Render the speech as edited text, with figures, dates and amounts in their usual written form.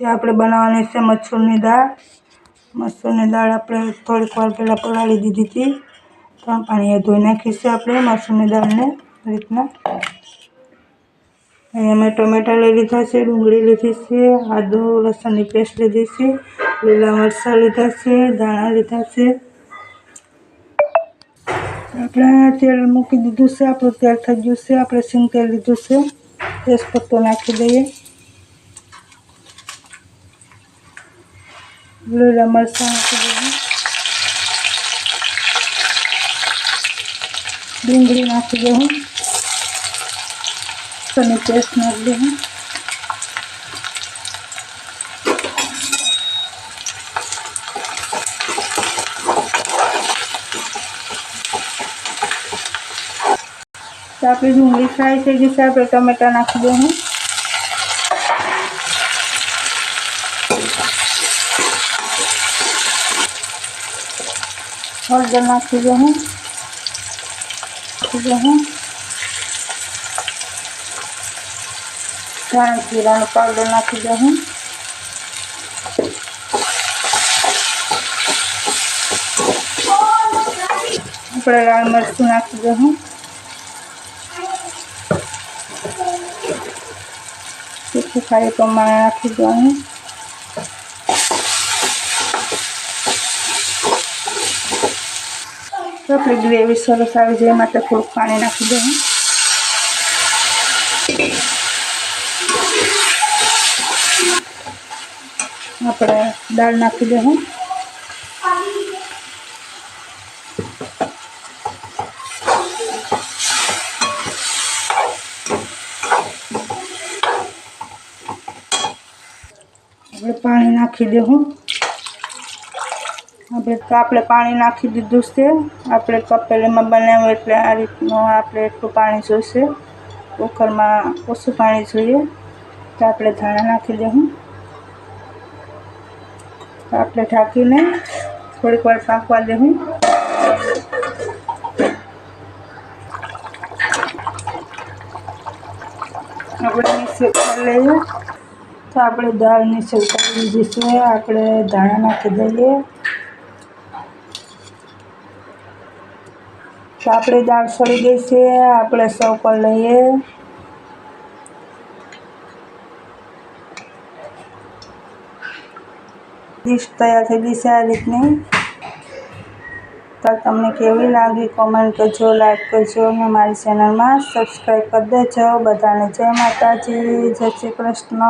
આપણે બનાવવાની છે મસૂરની દાળ. મસૂરની દાળ આપણે થોડીક વાર પહેલાં પલાળી દીધી હતી. 3 પાણીએ ધોઈ નાખી છે આપણે મસૂરની દાળને રીતના. અહીંયા મેં ટમેટા લઈ લીધા છે, ડુંગળી લીધી છે, આદુ લસણની પેસ્ટ લીધી છે, લીલા મરચાં લીધા છે, ધાણા લીધા છે. આપણે તેલ મૂકી દીધું છે, આપણું તેલ થઈ ગયું છે. આપણે સિંગ તેલ લીધું છે, તેજપત્તો નાખી દઈએ. લીલા મરચાં નાખી દઈએ, ડુંગળી નાખી દઉં, અને પેસ્ટ નાખી દઉં. આપણી ડુંગળી ફ્રાય થઈ ગઈ છે. આપણે ટમેટા નાખી દઉં. હળદર નાખી દઉં. ધાણા જીરાનો પાવડર નાખી દઉં. આપણે લાલ મરચું નાખી દઉં. તીખું ખારી પ્રમાણે નાખી દઉં. આપણી ગ્રેવી સરસ આવી જાય માટે થોડુંક પાણી નાખી દઉં. આપણે દાળ નાખી દઉં. આપણે પાણી નાખી દઉં. આપણે પાણી નાખી દીધું છે. આપણે તપેલીમાં બનાવ્યું એટલે આ રીતનું આપણે એટલું પાણી જોઈશે. કુકરમાં ઓછું પાણી જોઈએ. તો આપણે ધાણા નાખી દઉં. આપણે ઢાંકીને થોડીક વાર પાકવા દઉં. આપણે મિક્સ કરી લઈએ. તો આપણે દાળ મિક્સ કરી દીધી છે. આપણે ધાણા નાખી દઈએ. તો આપણી દાળ સળી ગઈ છે. આપણે સર્વ કરી લઈએ. ડીશ તૈયાર થઈ ગઈ છે આ રીતની. તો તમને કેવી લાગી કોમેન્ટ કરજો, લાઈક કરજો અને મારી ચેનલમાં સબસ્ક્રાઈબ કરી દેજો. બધાને જય માતાજી, જય શ્રી કૃષ્ણ.